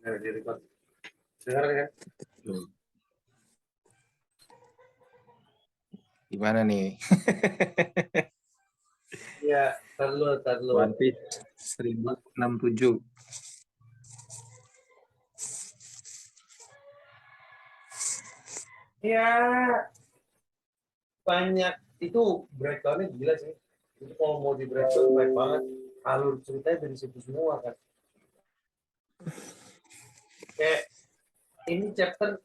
Di record. Dengar kan? Gimana nih? Iya, terlalu. One Piece 1067. Ya, banyak itu breakdownnya gila sih. Itu kalau mau di breakdown baik banget. Alur ceritanya dari situ semua kan. Kayak ini chapter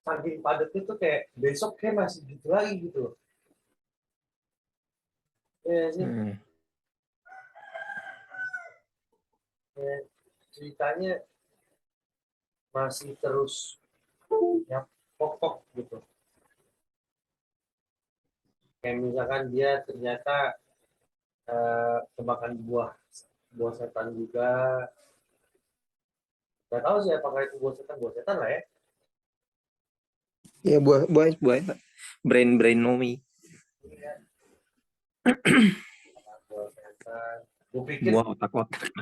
saking padatnya tuh kayak besok kayak masih gitu lagi gitu loh. Iya sih. Kayak ceritanya masih terus ya pokok gitu. Kayak misalkan dia ternyata kemakan buah setan juga. Gak tahu sih apakah itu buah setan lah ya. Ya buah brain Nomi. Iya. Buah setan. Buah otak-otak.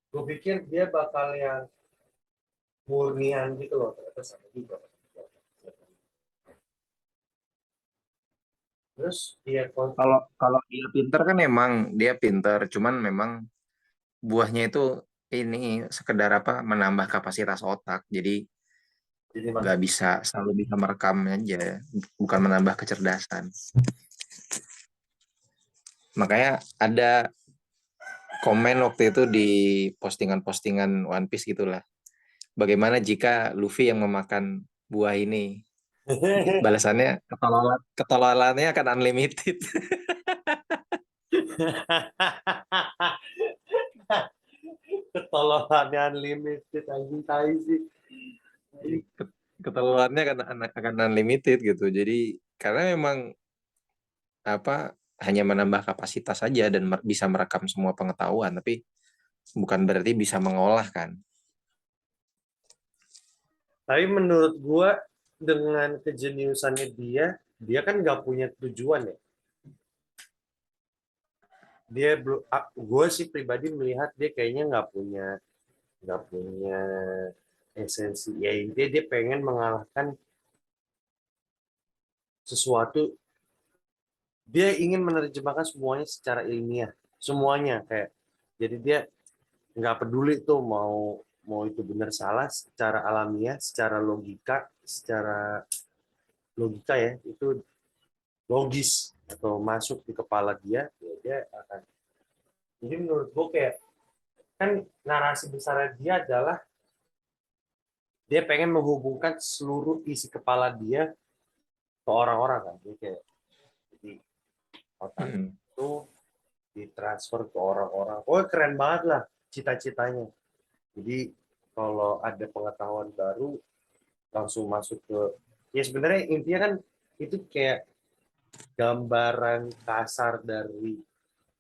Gue pikir dia bakal yang murnian gitu loh, ternyata sama juga. Terus dia Kalau dia pinter kan emang dia pinter, cuman memang buahnya itu ini sekedar apa menambah kapasitas otak. Jadi jadi nggak masuk bisa selalu bisa merekam aja, bukan menambah kecerdasan. Makanya ada komen waktu itu di postingan-postingan One Piece gitulah. Bagaimana jika Luffy yang memakan buah ini? Balasannya ketololannya akan unlimited. ketololannya unlimited anjing tai sih. Ketololannya akan unlimited gitu. Jadi karena memang apa hanya menambah kapasitas saja dan bisa merekam semua pengetahuan, tapi bukan berarti bisa mengolah kan. Tapi menurut gua dengan kejeniusannya dia kan nggak punya tujuan ya. Dia belum, gue sih pribadi melihat dia kayaknya nggak punya esensi. Ya intinya dia pengen mengalahkan sesuatu. Dia ingin menerjemahkan semuanya secara ilmiah, semuanya kayak. Jadi dia nggak peduli tuh mau mau itu benar salah secara alamiah, secara logika ya itu logis atau masuk di kepala dia, ya dia akan. Jadi menurut gue kayak kan narasi besar dia adalah dia pengen menghubungkan seluruh isi kepala dia ke orang-orang kan. Jadi kayak jadi otak itu ditransfer ke orang-orang. Oh keren banget lah cita-citanya. Jadi kalau ada pengetahuan baru langsung masuk ke ya sebenarnya intinya kan itu kayak gambaran kasar dari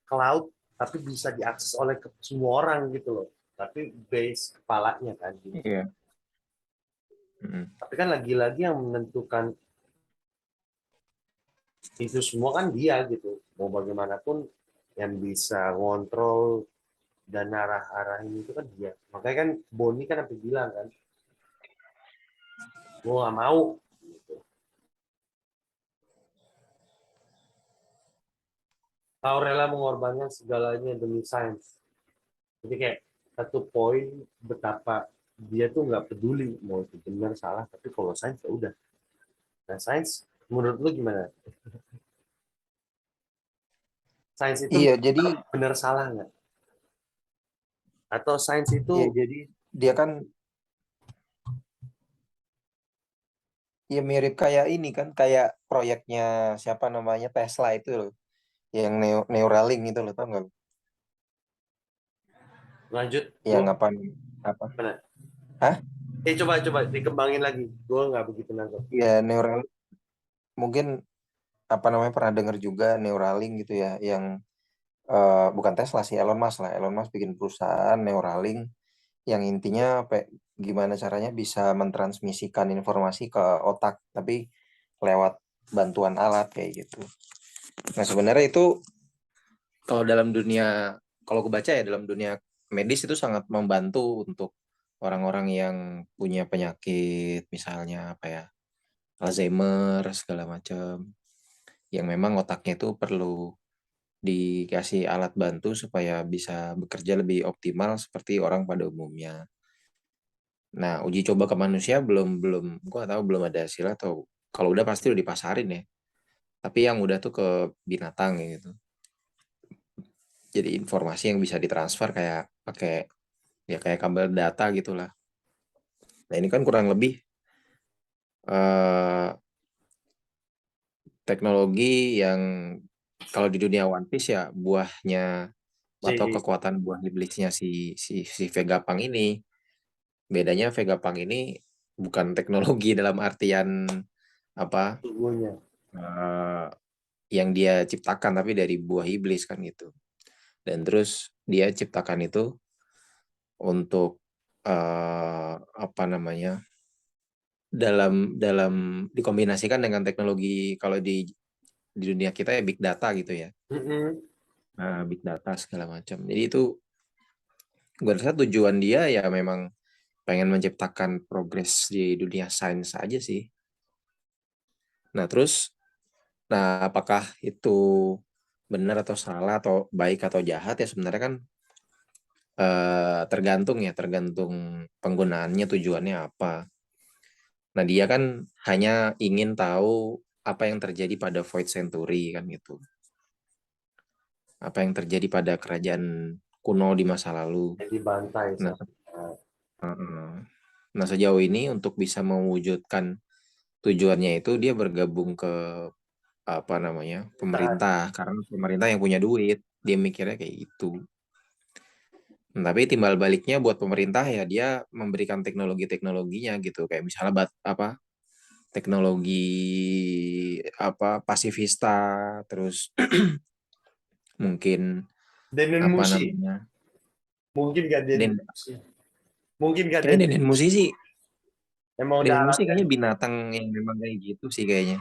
cloud tapi bisa diakses oleh semua orang gitu loh. Tapi base kepalanya kan. Iya. Tapi kan lagi-lagi yang menentukan itu semua kan dia gitu. Mau bagaimanapun yang bisa ngontrol dan arah-arahin itu kan dia. Makanya kan Boni kan sampai bilang kan, gue nggak mau. Gitu. Kau rela mengorbankan segalanya demi sains. Jadi kayak satu poin betapa dia tuh nggak peduli mau itu benar salah, tapi kalau sains ya udah. Nah sains menurut lu gimana? Sains itu Iya, jadi benar salah nggak? Atau sains itu ya jadi dia kan ya mirip kayak ini kan kayak proyeknya siapa namanya Tesla itu loh, yang Neuralink itu loh, tau nggak? lanjut? Gue Yang apa? mana? Hah? Coba dikembangin lagi. Gue nggak begitu nangkep. Ya Neuralink mungkin apa namanya pernah dengar juga Neuralink gitu ya, yang bukan Tesla sih, Elon Musk lah. Elon Musk bikin perusahaan Neuralink yang intinya gimana caranya bisa mentransmisikan informasi ke otak, tapi lewat bantuan alat kayak gitu. Nah sebenarnya itu kalau dalam dunia, kalau aku baca ya dalam dunia medis itu sangat membantu untuk orang-orang yang punya penyakit misalnya apa ya, Alzheimer segala macam, yang memang otaknya itu perlu dikasih alat bantu supaya bisa bekerja lebih optimal seperti orang pada umumnya. Nah, uji coba ke manusia belum belum gua nggak tahu belum ada hasil atau kalau udah pasti udah dipasarin ya. Tapi yang udah tuh ke binatang gitu. Jadi informasi yang bisa ditransfer kayak pakai ya kayak kabel data gitulah. Nah, ini kan kurang lebih eh, teknologi yang kalau di dunia One Piece ya buahnya atau Si kekuatan buah iblisnya si Vegapunk ini. Bedanya Vegapunk ini bukan teknologi dalam artian apa tubuhnya. eh, yang dia ciptakan tapi dari buah iblis kan gitu. Dan terus dia ciptakan itu untuk apa namanya dalam dalam dikombinasikan dengan teknologi kalau di dunia kita ya big data gitu ya. Mm-mm. Nah, big data segala macam. Jadi itu gue rasa tujuan dia ya memang pengen menciptakan progres di dunia sains aja sih. Nah, terus apakah itu benar atau salah atau baik atau jahat ya sebenarnya kan tergantung ya, tergantung penggunaannya tujuannya apa. Nah, dia kan hanya ingin tahu apa yang terjadi pada Void Century kan gitu. Apa yang terjadi pada kerajaan kuno di masa lalu. Yang dibantai Nah, sama. heeh. Nah, sejauh ini untuk bisa mewujudkan tujuannya itu dia bergabung ke apa namanya Tahan. pemerintah karena pemerintah yang punya duit dia mikirnya kayak gitu. Nah, tapi timbal baliknya buat pemerintah ya dia memberikan teknologi-teknologinya gitu kayak misalnya apa teknologi apa pasifista terus mungkin Denen apa Mushi. namanya Mungkin gak Denen Den Mushi. Mungkin gak kayaknya Denen Denden Musi Mushi. sih Emang udah Denden Musi arahnya. kayaknya binatang yang memang kayak gitu sih kayaknya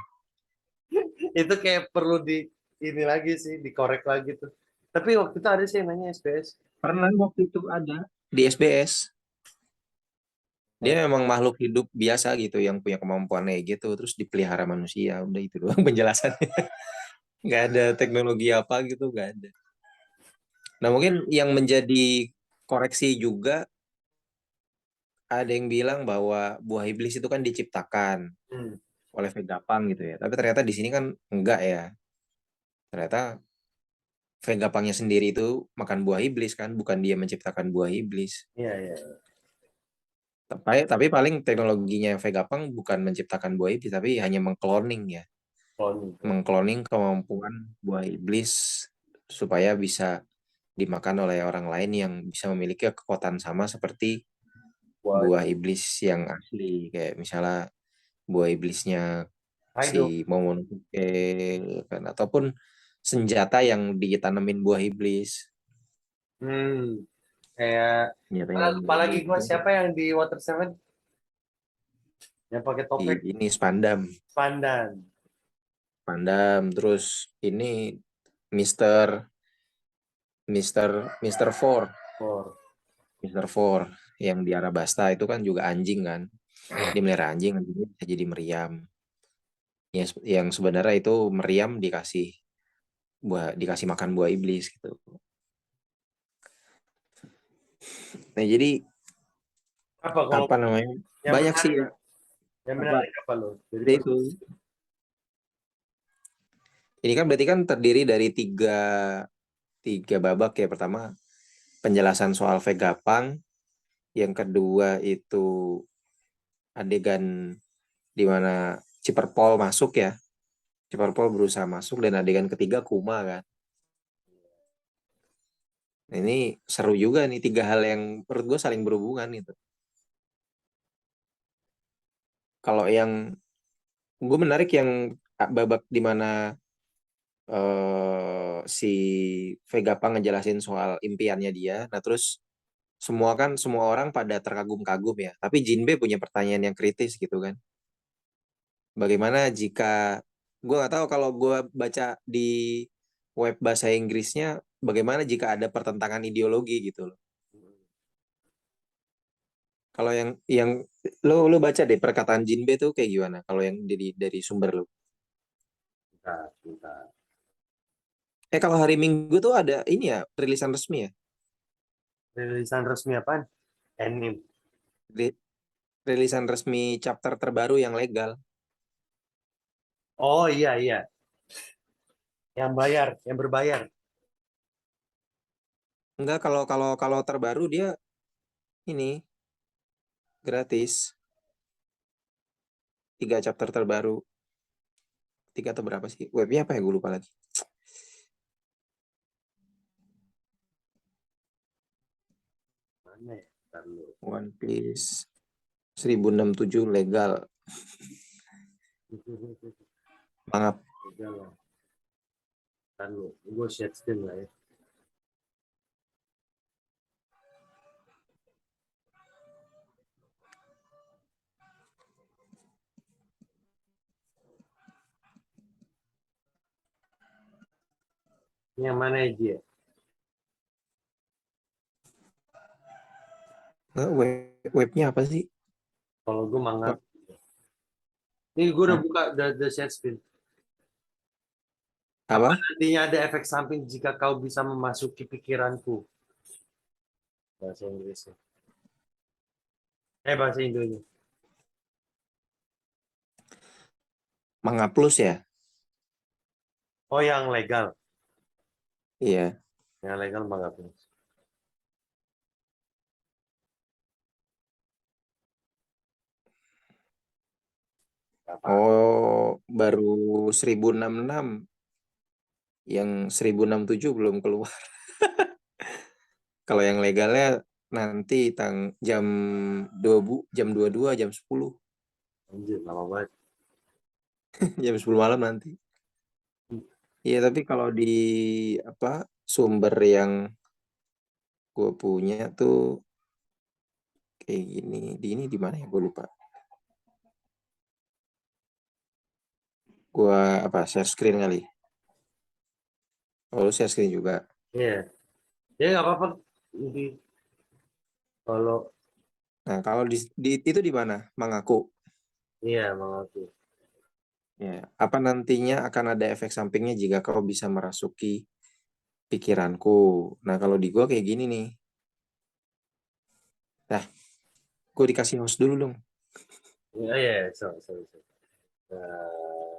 Itu kayak perlu di ini lagi sih, dikorek lagi tuh. Tapi waktu itu ada sih yang nanya SPS. pernah waktu itu ada di SBS dia Nah, memang makhluk hidup biasa gitu yang punya kemampuan kayak gitu terus dipelihara manusia udah itu doang penjelasannya nggak ada teknologi apa gitu nggak ada. Nah mungkin yang menjadi koreksi juga ada yang bilang bahwa buah iblis itu kan diciptakan hmm, oleh Vegapunk gitu ya tapi ternyata di sini kan enggak ya ternyata Vegapunknya sendiri itu makan buah iblis kan bukan dia menciptakan buah iblis. iya, iya. Tapi paling teknologinya Vegapunk bukan menciptakan buah iblis tapi hanya mengcloning ya Cloning. mengcloning kemampuan buah iblis supaya bisa dimakan oleh orang lain yang bisa memiliki kekuatan sama seperti Buat buah iblis yang asli kayak misalnya buah iblisnya si Kaido. Momonosuke kan ataupun senjata yang ditanamin buah iblis Hmm, kayak senjatanya lupa buah lagi iblis gua itu siapa yang di Water Seven yang pakai di topeng ini pandan. Spandam terus ini Mister Mister Four Oh, Mister Four yang di Arabasta itu kan juga anjing kan dia melihara anjing anjingnya bisa jadi meriam yang sebenarnya itu meriam dikasih makan buah iblis gitu. Nah jadi apa kalau apa namanya yang banyak sih menarik? ya Yang apa menarik apa lo? Jadi ya itu ini kan berarti kan terdiri dari tiga babak ya pertama penjelasan soal Vegapunk yang kedua itu adegan di mana Ciperpol masuk ya Ciperpol berusaha masuk dan adegan ketiga Kuma kan. Nah, ini seru juga nih tiga hal yang menurut gue saling berhubungan gitu. Kalau yang gue menarik yang babak di mana si Vegapunk ngejelasin soal impiannya dia. Nah terus semua orang pada terkagum-kagum ya. Tapi Jinbe punya pertanyaan yang kritis gitu kan. Bagaimana jika gue nggak tahu kalau gue baca di web bahasa Inggrisnya, bagaimana jika ada pertentangan ideologi gitu loh. Kalau yang lo baca deh perkataan Jinbe tuh kayak gimana? Kalau yang dari sumber lo. Bentar, bentar. Kalau hari Minggu tuh ada ini ya rilisan resmi ya. Rilisan resmi apaan? Anime. Ri- Rilisan resmi chapter terbaru yang legal. Oh iya iya, yang bayar, yang berbayar. Enggak, kalau kalau kalau terbaru dia ini gratis. 3 chapter terbaru. 3 atau berapa sih? Webnya apa ya? Gue lupa lagi. Mana ya? Bentar dulu. One Piece 1067 legal. Mangap. Udah lah. Bentar dulu. Gue share screen lah ya. Ini yang mana aja ya? Nggak, webnya apa sih? Kalau gue manga. Web- Ini gue udah Hah? buka, udah share screen. Apa Apa? nantinya ada efek samping jika kau bisa memasuki pikiranku? Bahasa Inggrisnya. Bahasa Indonya. Manga Plus ya? Oh, yang legal. Iya. Yang legal mah nggak punya. Apa? Oh, baru 1066. Yang 1067 belum keluar. Kalau yang legalnya nanti jam 22, jam 10. Anjir, lama banget. Jam 10 malam nanti. Iya, tapi kalau di apa sumber yang gue punya tuh kayak gini. Di mana ya? Gue lupa. Gua apa share screen kali. Oh, lu share screen juga. Iya. Ya nggak apa-apa. Di kalau Nah, kalau itu di mana? Mangaku. iya Bang Alfi. Ya, apa nantinya akan ada efek sampingnya jika kau bisa merasuki pikiranku. Nah, kalau di gua kayak gini nih. Nah, gue dikasih host dulu dong. Iya, iya, sorry, sorry, sorry. Nah,